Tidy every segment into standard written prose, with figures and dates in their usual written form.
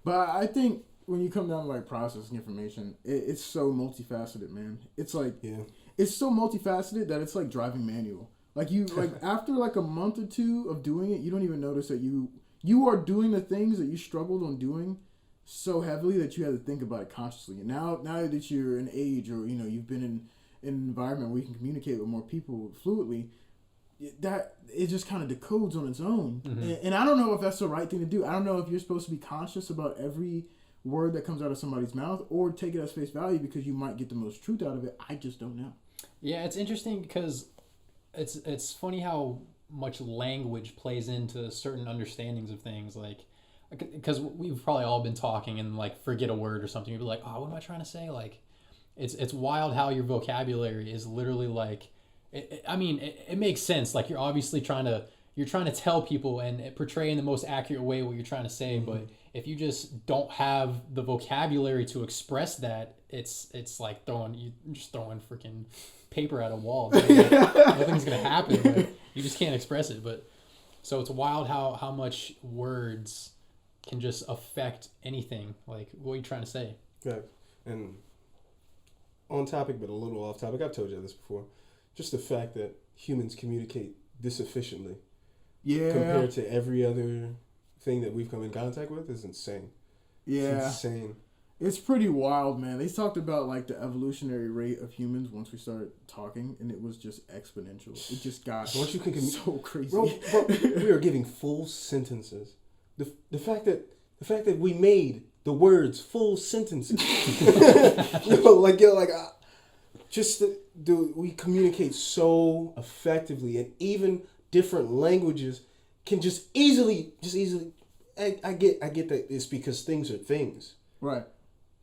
But I think when you come down to like processing information, it's so multifaceted, man. It's like it's so multifaceted that it's like driving manual. Like you like after like a month or two of doing it, you don't even notice that you are doing the things that you struggled on doing so heavily that you had to think about it consciously. And now that you're an age or you've been in an environment where you can communicate with more people fluidly, that it just kind of decodes on its own. And I don't know if that's the right thing to do. I don't know if you're supposed to be conscious about every word that comes out of somebody's mouth or take it as face value because you might get the most truth out of it. I just don't know. Yeah, it's interesting because it's funny how much language plays into certain understandings of things. Like, because we've probably all been talking and like forget a word or something. You'd be like, oh, what am I trying to say? Like, it's wild how your vocabulary is literally like, it makes sense. Like you're obviously trying to tell people and portray in the most accurate way what you're trying to say. But if you just don't have the vocabulary to express that, it's like you're just throwing freaking paper at a wall. Nothing's gonna happen. Like, you just can't express it. But so it's wild how much words can just affect anything. Like what are you trying to say? Yeah, and on topic but a little off topic. I've told you this before. Just the fact that humans communicate this efficiently, compared to every other thing that we've come in contact with, is insane. Yeah, it's insane. It's pretty wild, man. They talked about like the evolutionary rate of humans once we started talking, and it was just exponential. It just got so crazy. Bro, we are giving full sentences. The fact that we made the words full sentences. We communicate so effectively, and even different languages can just easily. I get that it's because things are things, right?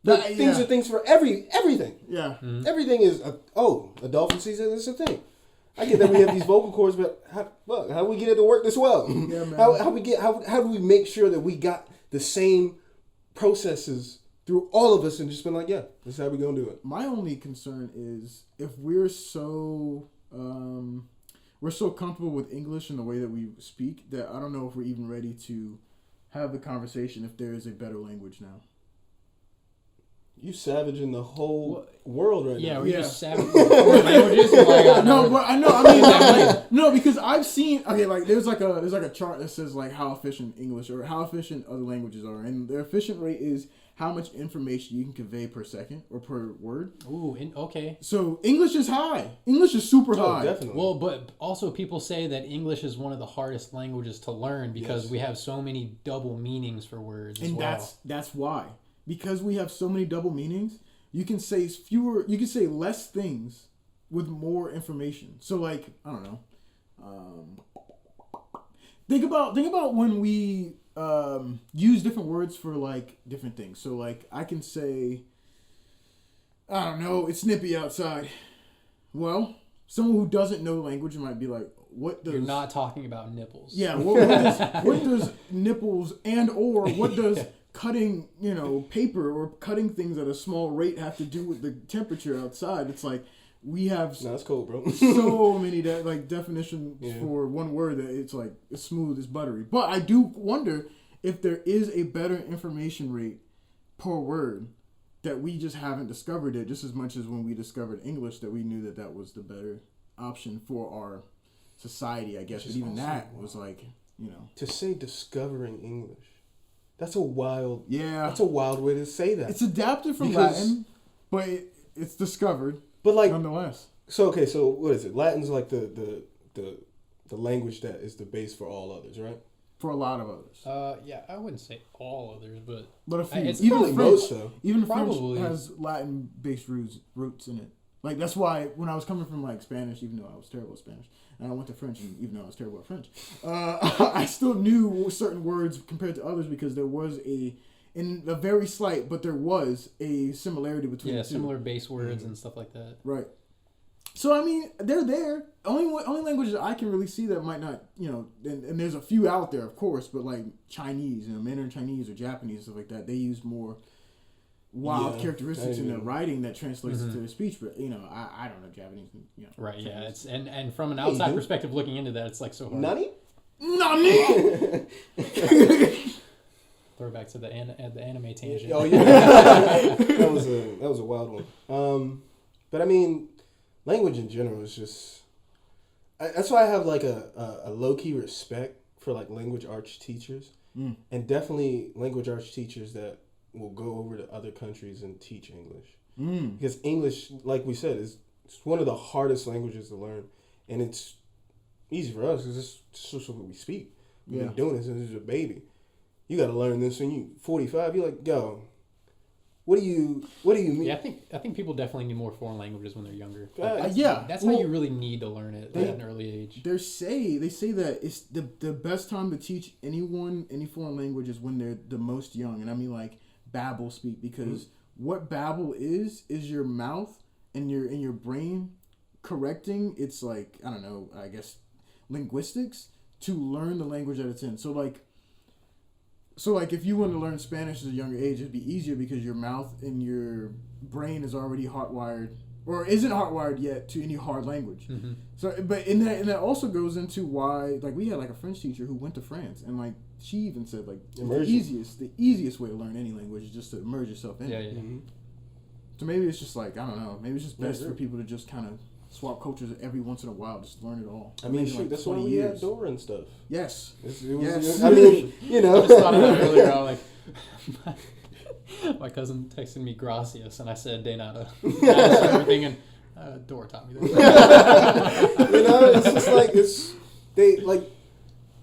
Things are things for everything. Yeah, everything is a dolphin season is a thing. I get that we have these vocal cords, but how do we get it to work this well? Yeah, man. How do we make sure that we got the same processes through all of us and just been like, yeah, this is how we're going to do it. My only concern is if we're so comfortable with English and the way that we speak that I don't know if we're even ready to have the conversation if there is a better language now. You savaging the whole world right now. Yeah, we're just savaging languages. No, but I know. I mean, no, because I've seen. Okay, like there's like a chart that says like how efficient English or how efficient other languages are, and their efficient rate is how much information you can convey per second or per word. Ooh, okay. So English is high. English is super high. Definitely. Well, but also people say that English is one of the hardest languages to learn because we have so many double meanings for words. And that's why. Because we have so many double meanings, you can say less things with more information. So like, I don't know. Think about when we use different words for like different things. So like I can say, I don't know, it's nippy outside. Well, someone who doesn't know the language might be like, what does... You're not talking about nipples. Yeah, what does nipples and or what does... cutting, paper or cutting things at a small rate have to do with the temperature outside. It's like we have that's cold, bro. so many definitions for one word that it's like as smooth as buttery. But I do wonder if there is a better information rate per word that we just haven't discovered it just as much as when we discovered English that we knew that was the better option for our society, I guess. But even that was like, To say discovering English. That's a wild way to say that. It's adapted from Latin, but it's discovered. But like nonetheless. So what is it? Latin's like the language that is the base for all others, right? For a lot of others. Yeah, I wouldn't say all others, but a few. It's even French, most though. Even French has Latin-based roots in it. Like that's why when I was coming from like Spanish, even though I was terrible at Spanish, and I went to French, and even though I was terrible at French, I still knew certain words compared to others because there was a very slight, but there was a similarity between the two. Similar base words and stuff like that. Right. So I mean, they're there. Only languages I can really see that might not, and there's a few out there, of course, but like Chinese, Mandarin Chinese or Japanese stuff like that, they use more wild characteristics in the writing that translates into the speech, but I don't know Japanese. Right, yeah, it's and from an outside perspective, looking into that, it's like so hard. Nani? Throwback to the anime tangent. Oh yeah, that was a wild one. But I mean, language in general is just. That's why I have like a low key respect for like language arts teachers, and definitely language arts teachers that will go over to other countries and teach English. Because English, like we said, it's one of the hardest languages to learn, and it's easy for us because it's just what we speak. We've been doing this since you're a baby. You got to learn this when you 45. You're like, yo, what do you mean? Yeah, I think people definitely need more foreign languages when they're younger. That's how you really need to learn it at an early age. They say that it's the best time to teach anyone any foreign language is when they're the most young, and I mean like Babel speak, because what Babel is your mouth and your brain correcting its like, I don't know, I guess linguistics to learn the language that it's in. So like if you want to learn Spanish at a younger age, it'd be easier because your mouth and your brain is already hardwired or isn't hardwired yet to any hard language. So, but and that also goes into why, like, we had like a French teacher who went to France, and like she even said like the easiest way to learn any language is just to immerse yourself in it. So maybe it's just like, I don't know, maybe it's just best for people to just kind of swap cultures every once in a while, just learn it all. I mean, shoot, like that's why we had Dora and stuff. Yes. I mean, you know. I just thought of that earlier. I was like, my cousin texted me gracias, and I said de nada. Everything, and Dora taught me that. You know, it's just like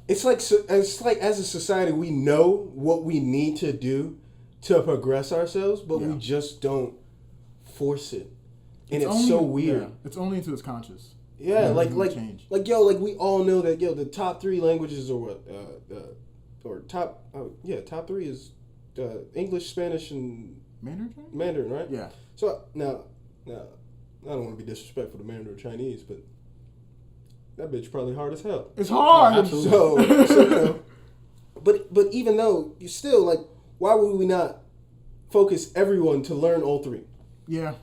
it's like as a society we know what we need to do to progress ourselves, but we just don't force it. And it's so weird. Yeah, it's only until it's conscious. Yeah, like we all know that the top 3 languages are what top 3 is English, Spanish, and Mandarin, right? Yeah. So now I don't want to be disrespectful to Mandarin or Chinese, but that bitch probably hard as hell. It's hard. So you know, but even though you still like, why would we not focus everyone to learn all 3? Yeah.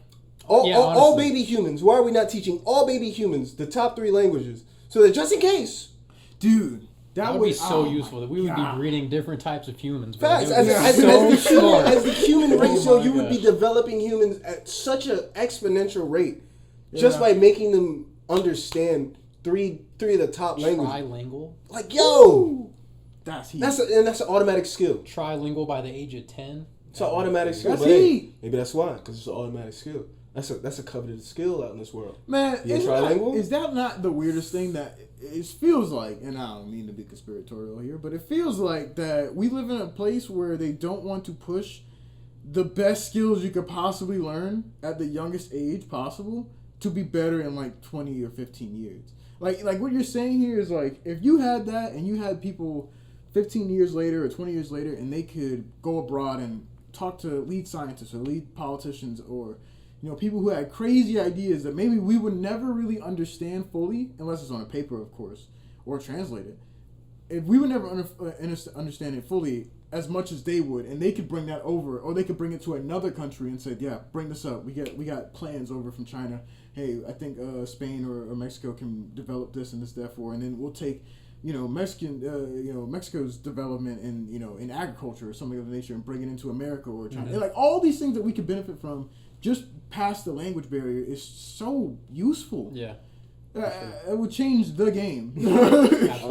All baby humans. Why are we not teaching all baby humans the top 3 languages so that just in case, dude, that would be so useful that we would be breeding different types of humans. Facts. As the human race, you would be developing humans at such an exponential rate just by making them understand three of the top languages. Trilingual. Like, yo, that's heat. That's an automatic skill. Trilingual by the age of 10. It's an automatic skill. That's heat. Maybe that's why, because it's an automatic skill. That's a coveted skill out in this world. Man, trilingual? Is that not the weirdest thing that it feels like, and I don't mean to be conspiratorial here, but it feels like that we live in a place where they don't want to push the best skills you could possibly learn at the youngest age possible to be better in like 20 or 15 years. Like what you're saying here is like, if you had that and you had people 15 years later or 20 years later and they could go abroad and talk to lead scientists or lead politicians or people who had crazy ideas that maybe we would never really understand fully, unless it's on a paper, of course, or translated. If we would never understand it fully as much as they would, and they could bring that over, or they could bring it to another country and say, yeah, bring this up. We got plans over from China. Hey, I think Spain or Mexico can develop this and this, therefore, and then we'll take Mexico's development in agriculture or something of the nature and bring it into America or China. And like all these things that we could benefit from just past the language barrier is so useful. Yeah. It would change the game.